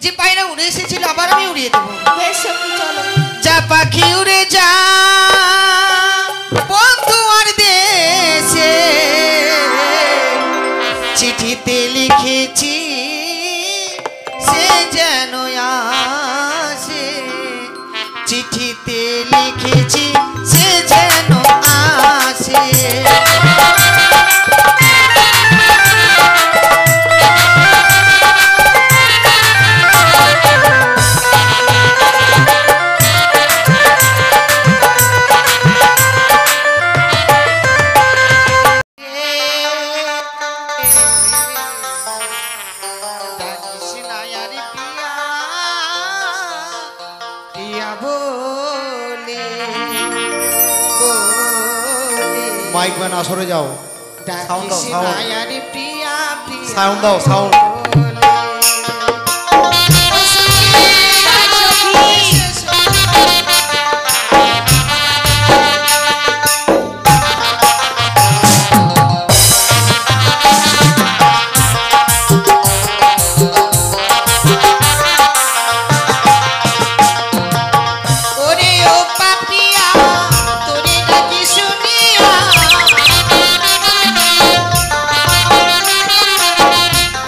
যে পায়রা উড়ে এসেছিল আবার আমি উড়িয়ে দেবো। বেশ সখী চলো। যা পাখি উড়ে যা বন্ধু আর দেশে, চিঠিতে লিখেছি সে যেন আসে, চিঠিতে লিখেছি সে যেন আসে। মাইক ম্যান আসরে যাও, সাউন্ড দাও, সাউন্ড সাউন্ড দাও, সাউন্ড।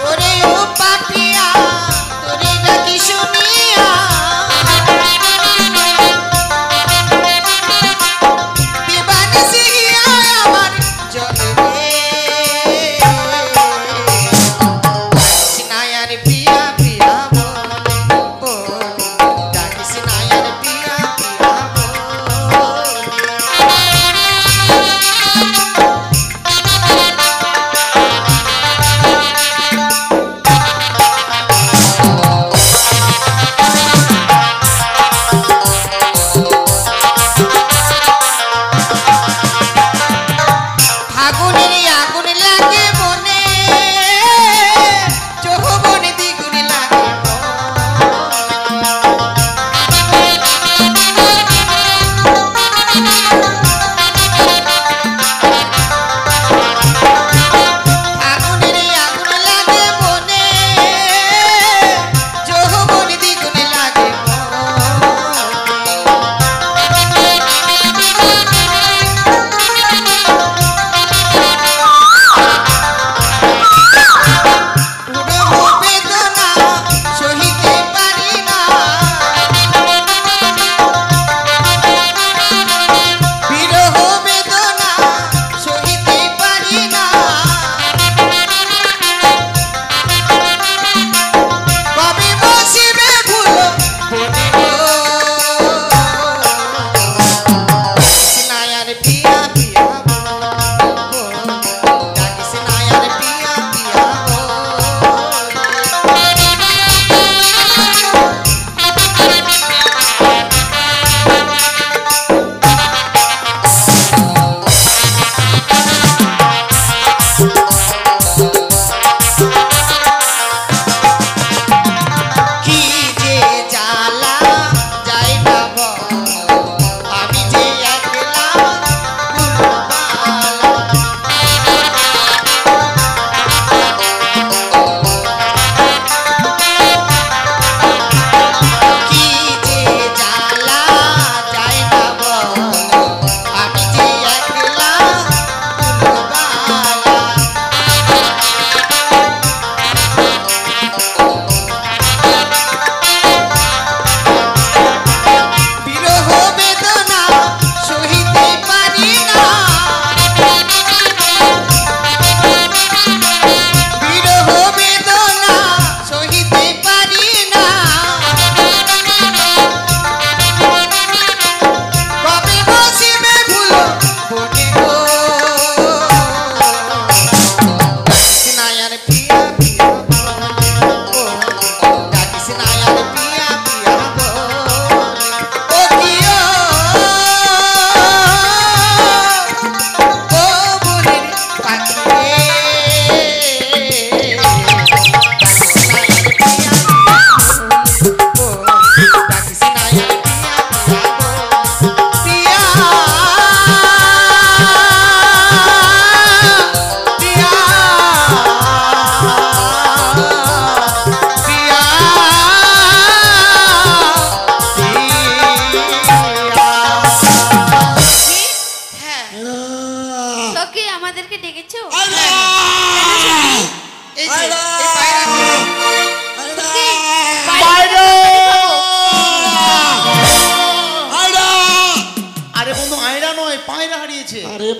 ওরে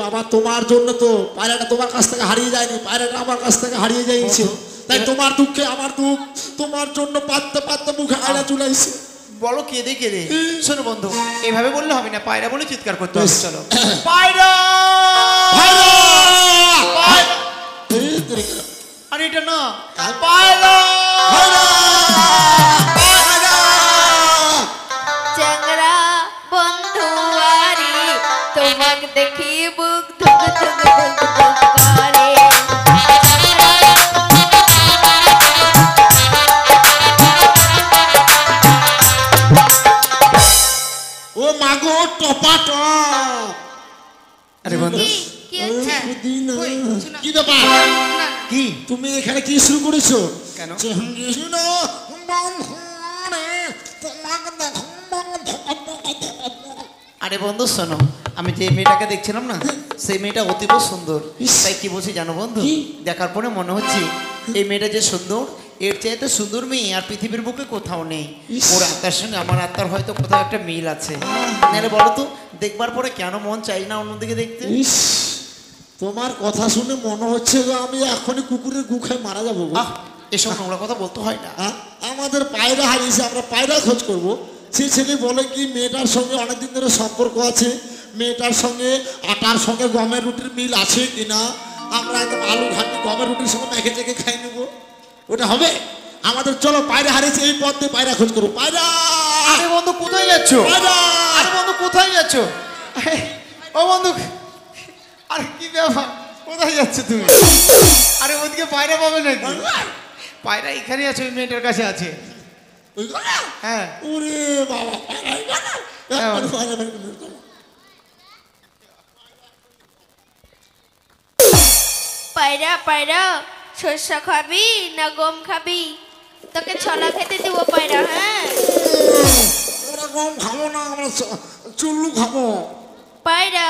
বাবা তোমার জন্য তো পায়রাটা তোমার কাছ থেকে হারিয়ে যায়নি, পায়রাটা আমার কাছ থেকে হারিয়ে যাইছে। তাই তোমার দুঃখে আমার দুঃখ, তোমার জন্য পাততে পাততে মুখে আয়না চুলাইছে। বলো কেঁদে কেঁদে। শোনো বন্ধু, এভাবে বললে হবে না, পায়রা বলে চিৎকার করতে হবে। চলো পায়রা, আরে এটা না, পায়রা, চ্যাংরা বন্ধু আরে তোমাকে দেখি বুক ধুক ধুক ধুক ধুক করে। ও মাগো টপা টপ। আরে বন্ধু কি হচ্ছে? কি ব্যাপার? কি তুমি এখানে কি শুরু করেছো? কেন? আরে বন্ধু শোনো, আমি যে মেয়েটাকে দেখছিলাম না, সেই মেয়েটা অতীব সুন্দর। তাই কি বলছি জানো বন্ধু, দেখার পরে মনে হচ্ছে এই মেয়েটা যে সুন্দর, এর চাইতে সুন্দর মেয়ে আর পৃথিবীর বুকে কোথাও নেই। ওর আত্মার সঙ্গে আমার আত্মার হয়তো কোথাও একটা মিল আছে। নাহলে বলো তো, দেখবার পরে কেন মন চাই না অন্যদিকে দেখতে? ইস, তোমার কথা শুনে মনে হচ্ছে যে আমি এখনই কুকুরের গু খেয়ে মারা যাবো গো। আহ, এসব নোংরা কথা বলতে হয় না। আমাদের পায়রা হারিয়েছে, আমরা পায়রা খোঁজ করব। সে ছেলে বলে কি মেয়েটার সঙ্গে অনেকদিন ধরে সম্পর্ক আছে, মেয়েটার সঙ্গে আটার সঙ্গে গমের রুটির মিল আছে কিনা। আমরা একদম আলু ঘাটি গমের রুটির সঙ্গে মেখে চেখে খাই নেবো, ওটা হবে আমাদের। চলো পায়রা হারিয়েছে, এই পথ দিয়ে পায়রা খোঁজ করবো। পায়রা, আরে বন্ধু কোথায় যাচ্ছ? পায়রা, আরে বন্ধু কোথায় যাচ্ছ? ও বন্ধু, আরে কি ব্যাপার, কোথায় যাচ্ছ তুমি? আরে ওদিকে পায়রা পাবে নাকি? পায়রা এখানে আছে, ওই মেয়েটার কাছে আছে। ওই গলা? হ্যাঁ ওরে বাবা, পায়রা এই গলা? হ্যাঁ। পায়রা বের করো। পায়রা পায়রা শস্য খাবি না গম খাবি? তোকে ছলা খেতে দিব পায়রা। হ্যাঁ ওরা গম খাবো না, আমরা চুল্লু খাবো। পায়রা,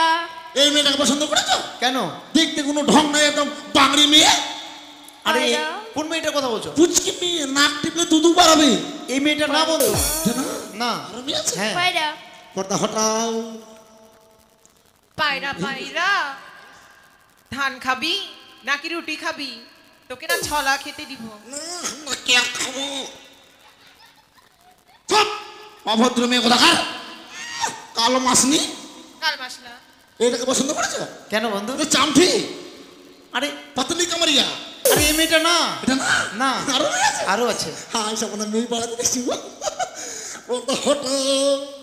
এই মেয়েটাকে পছন্দ করেছো? কেন? দেখতে কোনো ঢং নাই, একদম বাঙড়ি মেয়ে, আরে পায়রা। কোন মেয়েটার কথা বলছো? পুচকি মেয়ে, নাক টিপলে দুধু বাড়াবে। এই মেয়েটা না বন্ধু, জানো? না। আরো মেয়ে আছে? হ্যাঁ পায়রা পর্দা হটাও। পায়রা পায়রা, ধান খাবি নাকি রুটি খাবি? তোকে না ছলা খেতে দিব। না কে খাবো? চুপ! অভদ্র মেয়ে কোথাকার, কালো মাসনি। কাল মাসলা এটাকে পছন্দ করেছো? কেন বন্ধু? এটা চামঠি, আরে পাতলি কামারিয়া। আরে এই মেয়েটা না। এটা না, না, আরো মেয়ে আছে। আরো আছে। হ্যাঁ, এইসব মনে হয় মেয়ে পাড়াতে দেখছি গো। পর্দা হটাও।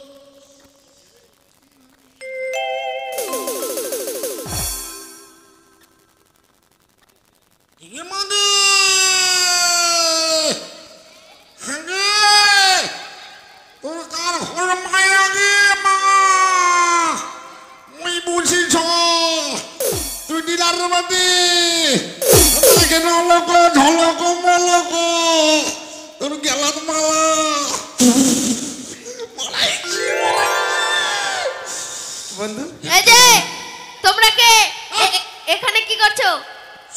বন্ধু এই যে তোমরা কে এখানে কি করছো?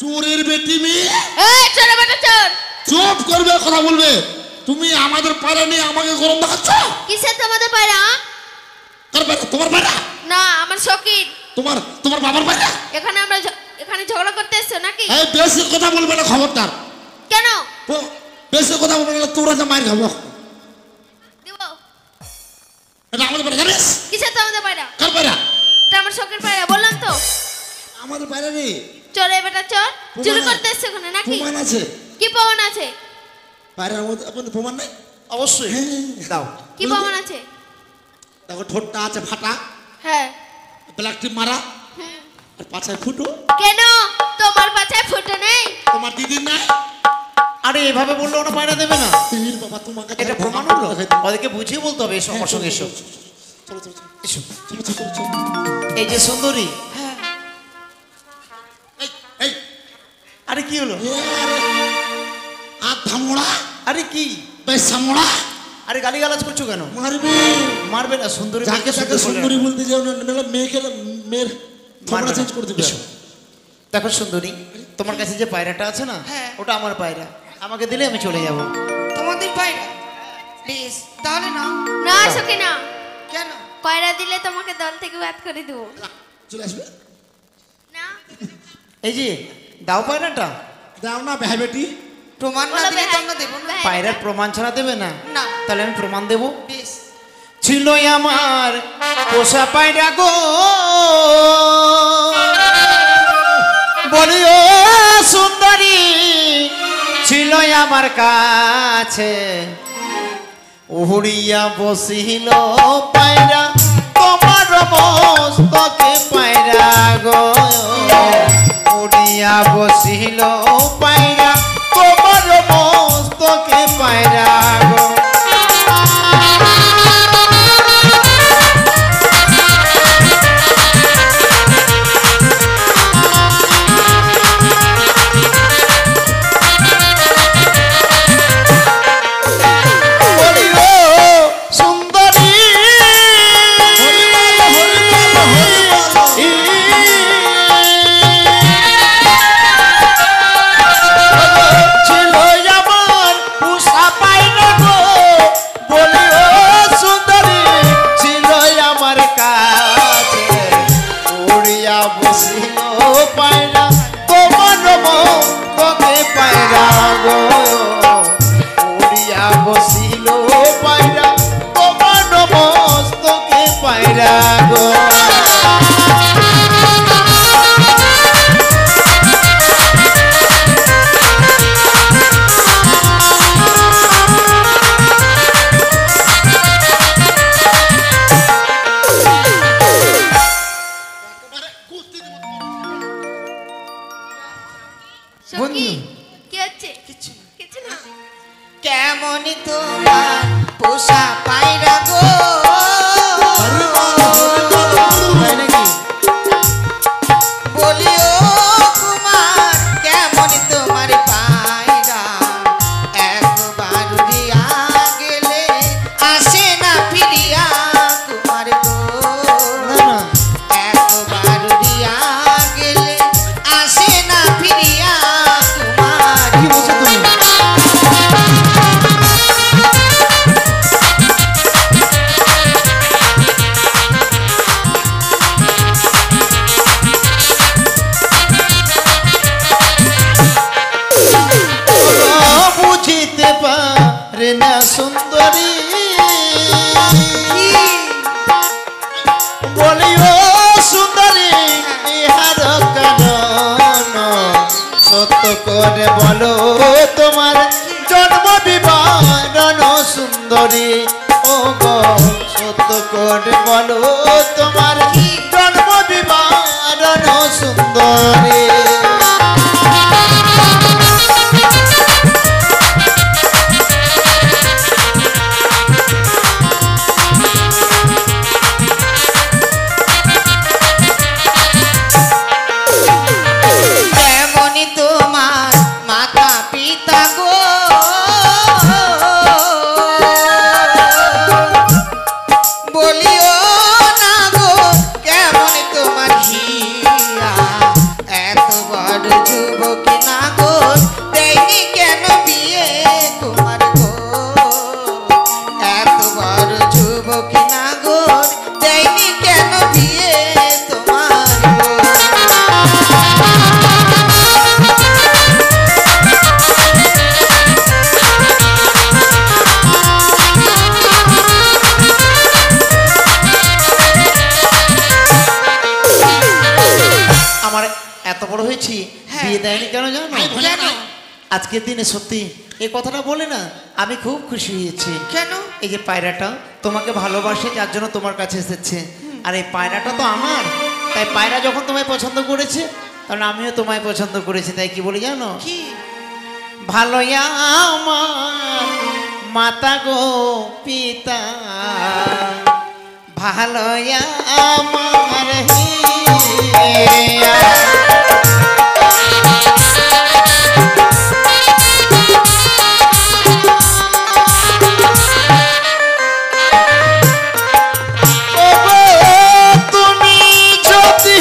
চোরের বেটি মেয়ে, এই চোর বেটা চোর, চুপ করবে, কথা বলবে। তুমি আমাদের পাড়া নিয়ে আমাকে গরম দেখাচ্ছ। কিসের তোমাদের পায়রা? কার পাড়া? তোমার পাড়া? না আমার শকির। তোমার তোমার বাবার পাড়া? এখানে আমরা এখানে ঝগড়া করতে এসছো নাকি? এই বেশি কথা বলবে না, খবরদার। কেন বেশি কথা বলবে না, তোরা যে মার খাবো। দিব? এটা আমাদের পাড়া, জানিস? কিসের তোমাদের পায়রা? কার পাড়া? এটা আমার শকির পায়রা, বললাম তো। আমাদের পাড়া রে। চোরে বেটা চোর, প্রমাণ চুরি আছে? করতে এসছো এখানে নাকি? প্রমাণ আছে? কি প্রমাণ আছে? পাড়ার মধ্যে আপনাদের প্রমাণ নেই? অবশ্যই দাও। কি প্রমাণ আছে? দেখো, ঠোঁটটা আছে ফাটা, হ্যাঁ ব্ল্যাক টিপ মারা, আর পাছায় ফুটো। কেন তোমার পাছায় ফুটো নেই? তোমার দিদির নাই? আরে এভাবে বললে ওরা পায়রা দেবে না। তীর বাবা, তোমাকে এটা প্রমাণ হলো, ওদেরকে বুঝিয়ে বলতে হবে। এসো আমার সঙ্গে, এসো চলো চলো চলো এসো। চলো চলো চলো। এই যে সুন্দরী, এই এই আরে কি হলো? আধা মোড়া, আরে কি? বেশ মোড়া, আরে গালিগালাজ করছো কেন? মারবে। মারবে না, সুন্দরী যাকে তাকে সুন্দরী বলতে যাও না, নাহলে মেয়েকে মেয়ের থোবড়া চেঞ্জ করে দিবে। এসো। দেখো সুন্দরী, তোমার কাছে যে পায়রাটা আছে না, হ্যাঁ। ওটা আমার পায়রা। আমাকে দিলে আমি চলে যাব। তোমাদের পায়রা বেশ, তাহলে না। না সকি না, কেন? পায়রা দিলে তোমাকে দল থেকে বাদ করে দেবো। চলে আসবে। এই যে দাও পায়রাটা। দাও না ভাই বেটি। প্রমাণ না দিলে তো আমরা দেবো না। পায়রার প্রমাণ ছাড়া দেবে না? না। তাহলে আমি প্রমাণ দেবো। বেশ। ছিল আমার পোষা পায়রা গো, বলি ও সুন্দরী, ছিল আমার কাছে, উড়িয়া বসিল পায়রা তোমার মস্তকে পায়রা গো, উড়িয়া বসিল পায়রা তোমার মস্তকে পায়রা গো। কেমন তোমার পোষা পায়রা গো, বলি ও কুমার কেমন তোমার পায়রা, একবার দিয়া গেলে আসে না ফিরিয়া কুমার গো, একবার দিয়া গেলে আসে না ফিরিয়া কুমার। কি বলছো তুমি? বুঝিতে পারে না সুন্দরী, বলি ও সুন্দরী ইহার কারণ সত্য করে বলো তোমার জন্ম বিবরণ সুন্দরী, ও গো সত্য করে বলো তোমার জন্ম বিবরণ সুন্দরী। কেমন তোমার মাতা পিতা গো, বলিও না গো কেমন তোমার হিয়া, এত বড় যুবক না গো দেয়নি কেন বিয়ে তোমার গো, এত বড় যুবক না গো দেয়নি কেন বিয়ে তোমার গো। আমার এত বড় হয়েছি বিয়ে দেয়নি কেন জানো? কেন? আজকের দিনে সত্যি এই কথাটা বলে না আমি খুব খুশি হয়েছি। কেন? এই যে পায়রাটা তোমাকে ভালোবাসে যার জন্য তোমার কাছে এসেছে, আর এই পায়রাটা তো আমার, তাই পায়রা যখন তোমায় পছন্দ করেছে তাহলে আমিও তোমায় পছন্দ করেছি। তাই কি বলি জানো? কি? ভালো আমার মাতা গো পিতা, ভালো আমার হিয়া। তুমি যদি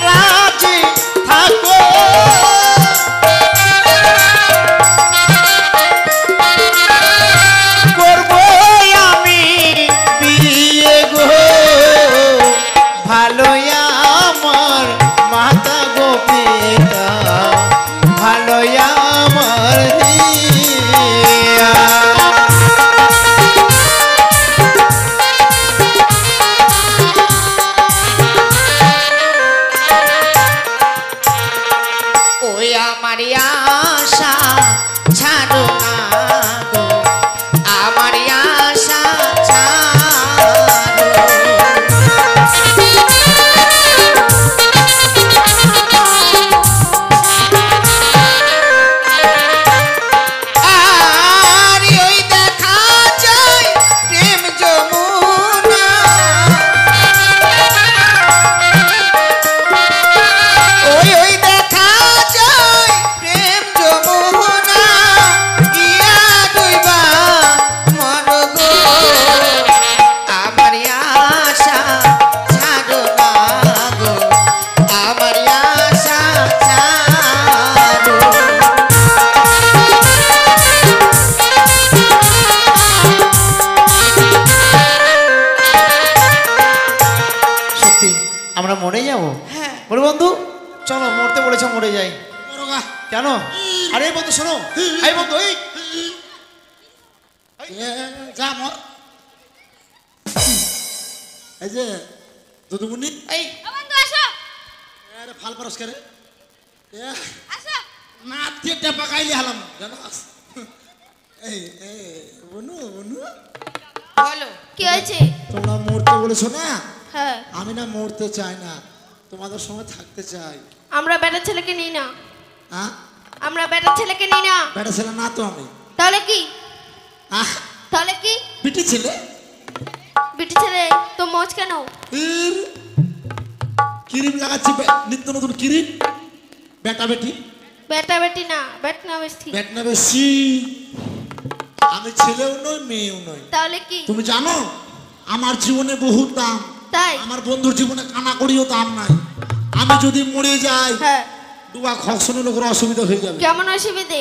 রাজি থাকো করবো আমি বিয়ে গো, ভালো আমার বলে বন্ধু চলো মরতে বলেছে মরে যাই। মরগা। কেন? আরে বন্ধু শোনো, এই বন্ধু এই যা মর। এই যে দুদুমুনি এই বন্ধু আসো আরে ফাল পারস করে আসো। না তেটা পাকাইলি হালাম জানাস। এই এই বনু বনু বলো কি হয়েছে? তোমরা মরতে বলেছো না, হ্যাঁ আমি না মরতে চাই না, তোমাদের সঙ্গে থাকতে চাই। আমরা বেটা ছেলেকে নিই না, হ্যাঁ আমরা বেটা ছেলেকে নিই না। বেটা ছেলে না তো আমি। তাহলে কি? আহ তাহলে কি? বিটি ছেলে। বিটি ছেলে তো মোচ কেন? এর ক্রিম লাগাচ্ছি নিত্য নতুন ক্রিম। বেটা বেটি বেটা বেটি না, বেট না বেশি। বেট না বেশি। আমি ছেলেও নই মেয়েও নই। তাহলে কি? তুমি জানো আমার জীবনে বহুত দাম, তাই? আমার বন্ধুর জীবনে কানা করিও দাম নাই। আমি যদি মরে যাই হ্যাঁ ডুবা খসনে লোকের অসুবিধা হয়ে যাবে। কেমন অসুবিধে?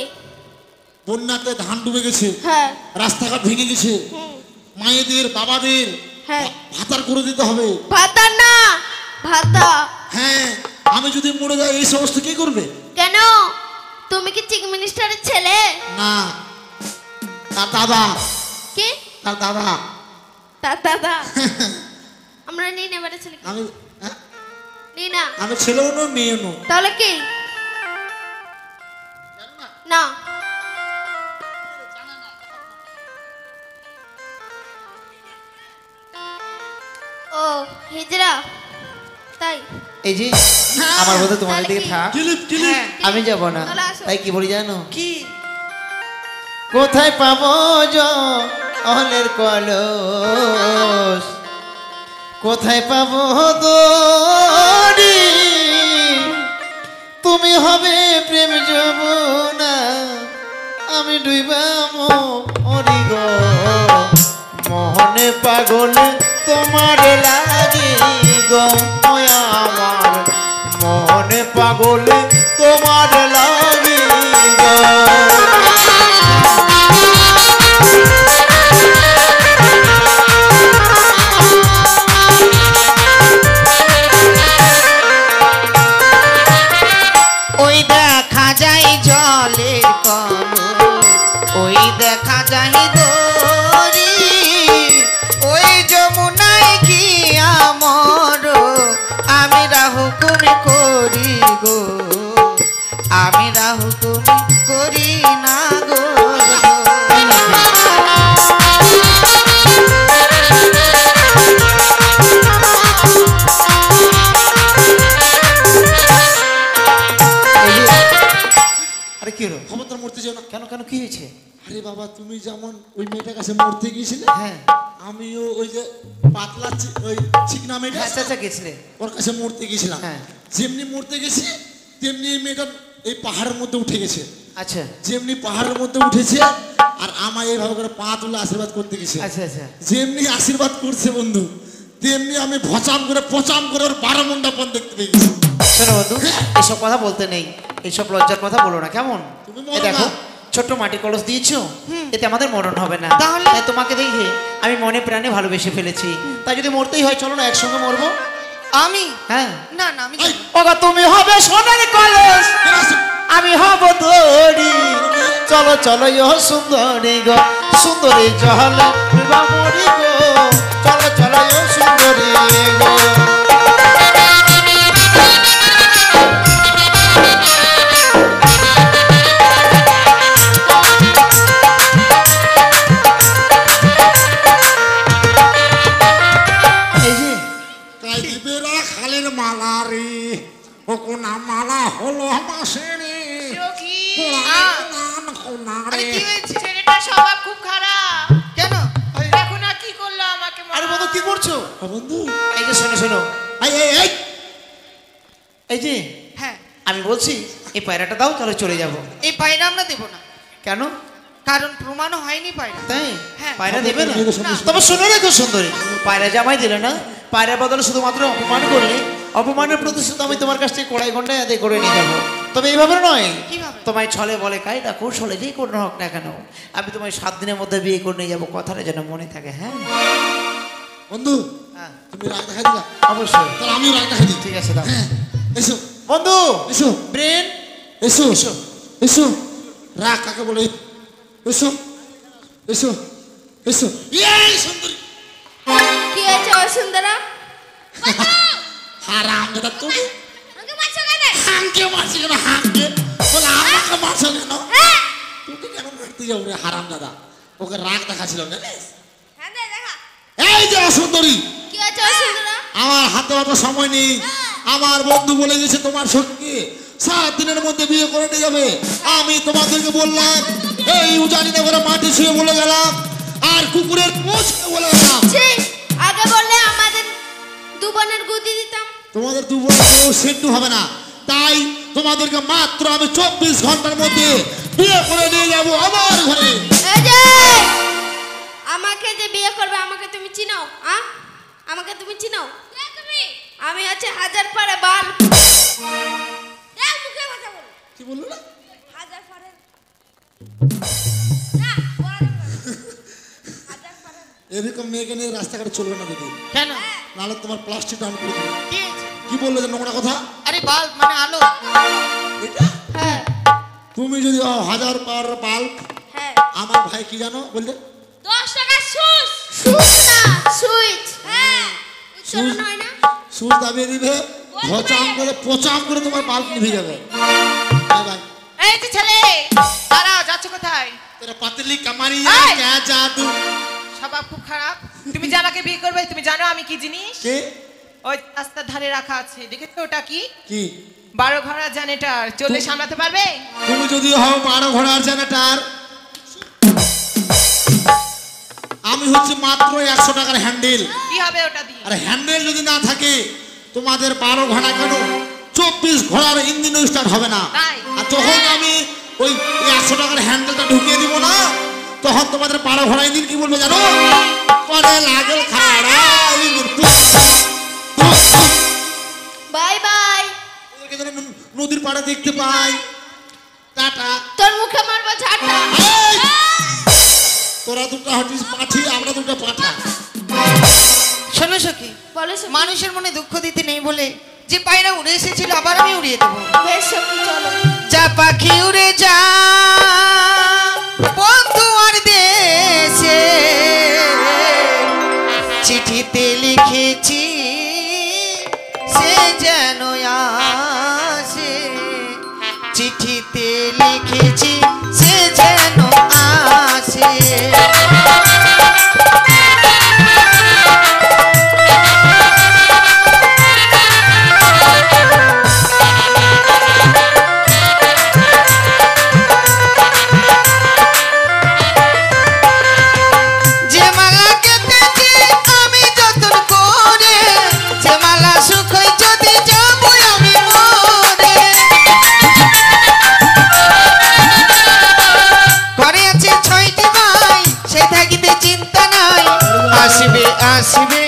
বন্যাতে ধান ডুবে গেছে, হ্যাঁ রাস্তাঘাট ভেঙে গেছে, হুম, মায়েদের বাবাদের হ্যাঁ। ভাতার করে দিতে হবে। ভাতা না, ভাতা। হ্যাঁ আমি যদি মরে যাই এই সমস্ত কি করবে? কেন? তুমি কি চিফ মিনিস্টারের ছেলে? না তার দাদা, কি? তার দাদা। তার দাদা? আমরা নিই না বেটা ছেলেকে, আমি হ্যাঁ? নিই না। আমি ছেলেও নই মেয়েও নই। তাহলে কি? না ও হিজরা তাই? এই যে আমার বন্ধু তোমাদের দিকে থাক, কিলিপ কিলিপ। হ্যাঁ আমি যাব না। তাহলে আসো। তাই কি বলি জানো? কি কোথায় পাবো জলের কলস, কোথায় পাবো দড়ি, তুমি হবে প্রেম যমুনা, আমি ডুইবা মরি গো, মোহনে পাগল তোমার লাগি গো, ওই আমার মোহনে পাগল তোমার লাগি গো। ওই দেখা যায় জলের কলস, ওই দেখা যায় দড়ি, ওই যমুনায় গিয়া মর, আমি রাহুকুমি করি গো, আমি রাহুকুমি করি না গো। আরে কি হলো? ক্ষমতার মরতে যাও না। কেন কেন কি হয়েছে? আরে বাবা তুমি যেমন ওই মেয়েটার কাছে মরতে গিয়েছিলে, হ্যাঁ আমিও ওই যে পাতলা ওই চিকনা মেয়েটা হ্যাঁ চাচা গেছিলে। ওর কাছে মরতে গেছিলাম। হ্যাঁ। যেমনি মরতে গেছি তেমনি এই মেয়েটা এই পাহাড়ের মধ্যে উঠে গেছে। আচ্ছা যেমনি পাহাড়ের মধ্যে উঠেছে আর আমায় এইভাবে করে পা তুলে আশীর্বাদ করতে গেছে। আচ্ছা আচ্ছা যেমনি আশীর্বাদ করছে বন্ধু, তেমনি আমি ভচাম করে পচাম করে ওর 12 মুন্ডা পন দেখতে পেয়েছি। শোনো বন্ধু, এইসব কথা বলতে নেই, এইসব লজ্জার কথা বলো না কেমন? তুমি এই মরো দেখো না। ছোট্ট মাটি কলস দিয়েছো, এতে আমাদের মরণ হবে না। তাহলে? তাই তোমাকে দেখে আমি মনে প্রাণে ভালোবেসে ফেলেছি, তাই যদি মরতেই হয় চলো না একসঙ্গে মরবো। আমি হ্যাঁ না না আমি এই, ওগো তুমি হবে সোনার কলস, কেন আসছো? আমি হব দড়ি, চলো চলো ইহ সুন্দরী গো, সুন্দরী জহল মরি গো, চলো চলো ইহ সুন্দরী গো। এই যে তাই দিবেরা খালের মালা রে, ও কোনা মালা হলো মাসেরে, সখী নান কোনা আরে রে। কি হয়েছে? ছেলেটার স্বভাব খুব খারাপ। কেন? দেখো না কি করলো আমাকে মা। আরে বন্ধু কি করছো? বন্ধু এই যে শোনো শোনো, এই এই এই এই যে হ্যাঁ আমি বলছি এই পায়রাটা দাও, তাহলে চলে যাব। এই পায়রা আমরা দেব না, কেন? কারণ প্রমাণও হয়নি পায়রা। তাই হ্যাঁ। পায়রা দেবে না? না। তবে শুনে রেখো সুন্দরী, পায়রা জামাই দিলে না, পায়রার বদলে শুধুমাত্র অপমান করলে, অপমানের প্রতিশোধ আমি তোমার কাছ থেকে কড়াই ঘন্টায় আদায় করে নিয়ে যাবো। তবে এইভাবে নয়, কিভাবে? তোমায় ছলে বলে কায়দা কৌশলে যেই কোনো হোক না কেন, আমি তোমায় 7 দিনের মধ্যে বিয়ে করে নিয়ে যাবো, কথাটা যেন মনে থাকে। হ্যাঁ বন্ধু হ্যাঁ তুমি রাগ দেখা দিলা, অবশ্যই, তাহলে আমিও রাগ দেখা দিই। ঠিক আছে দাও। এসো বন্ধু এসো ব্রেন এসো এসো এসো রাগ কাকে বলে এসো এসো এসো এই সুন্দরী কি হয়েছে অসুন্দরা? হারাম দাদা তুমি আমাকে মারছো কেন? হাঁকে মারছি কেন হাঁকে বলে আমাকে মারছো কেন তোকে কেন মারতে যাবো রে হারাম দাদা ওকে রাগ দেখাছিল জানিস হ্যাঁ দে দেখা। এই যে সুন্দরী কি হয়েছে অসুন্দরা? আমার হাতে অত সময় নেই আমার বন্ধু বলে গেছে তোমার সঙ্গে 7 দিনের মধ্যে বিয়ে করে নিয়ে যাবে আমি তোমাদেরকে বললাম এই উজানি নগরে মাটি ছুঁয়ে বলে গেলাম আর কুকুরের পোষ বলে গেলাম ছি, আগে বললে আমাদের দু বোনের গুদি দিতাম। তোমাদের দু বোন কেউ সেন্টু হবে না তাই তোমাদেরকে মাত্র আমি 24 ঘন্টার মধ্যে বিয়ে করে নিয়ে যাবো আমার ঘরে এই যে আমাকে যে বিয়ে করবে আমাকে তুমি চিনো? আমাকে তুমি চিনো? কে তুমি? আমি হচ্ছে হাজার পাড়া বাল। দেখ মুখে কথা বল। কি বললো না হাজার পাড়া না বলা যাবে না। হাজার পাড়া এরকম মেয়েকে নিয়ে রাস্তাঘাটে চলবে না দিদি কেন নাহলে তোমার প্লাস্টিক ডাউন করে দেবে কি হয়েছে? কি বললে যে নোংরা কথা আরে বাল মানে আলো। এটা হ্যাঁ তুমি যদি হাজার পার বাল্ব হ্যাঁ আমার ভাই কি জানো বললে 10 টাকা সুস সুস না সুইচ হ্যাঁ উচ্চারণ হয় না সুচ দাবিয়ে দিবে পচাম করে তোমার বাল্ব নিভে যাবে বাই বাই এই যে ছেলে দাঁড়াও, যাচ্ছ কোথায়? তেরা পাতলি কামারি এই! ক্যা জাদু স্বভাব খুব খারাপ। তুমি যে আমাকে বিয়ে করবে তুমি জানো আমি কি জিনিস? কে ওই রাস্তার ধারে রাখা আছে, দেখেছো ওটা কি? কি 12 ঘোড়া জেনারেটর। চলে সামলাতে পারবে? তুমি যদি হও 12 ঘোড়ার জেনারেটর আমি হচ্ছে মাত্র 100 টাকার হ্যান্ডেল কি হবে ওটা দিয়ে? আর হ্যান্ডেল যদি না থাকে তোমাদের 12 ঘোড়া কেন 24 ঘোড়ার ইঞ্জিন স্টার্ট হবে না তাই? আর তখন আমি ওই 100 টাকার হ্যান্ডেলটা ঢুকিয়ে দিব না তখন তোমাদের 12 ঘোড়া ইঞ্জিন কি বলবে জানো পরে লাগল খাড়া বাই বাই ওদেরকে যেন নদীর পাড়ে দেখতে পাই টাটা তোর মুখে মারবো ঝাঁটা এই! তোরা দুটো হটিস পাঠি আমরা দুটো পাঠা শোনো সখী, বলো সখী। মানুষের মনে দুঃখ দিতে নেই বলে যে পায়রা উড়ে এসেছিল আবার আমি উড়িয়ে দেবো। বেশ সখী চলো। যা পাখি উড়ে যা বন্ধু আর দেশে চিঠিতে লিখেছি সে যেন আসে চিঠিতে লিখেছি সে যেন আসে যে মালা কেটেছি আমি যতন করে যে মালা শুকোই যদি যাবো আমি মরে ঘরে আছে 6টি ভাই সে থাকিতে চিন্তা নাই আসবে আসবে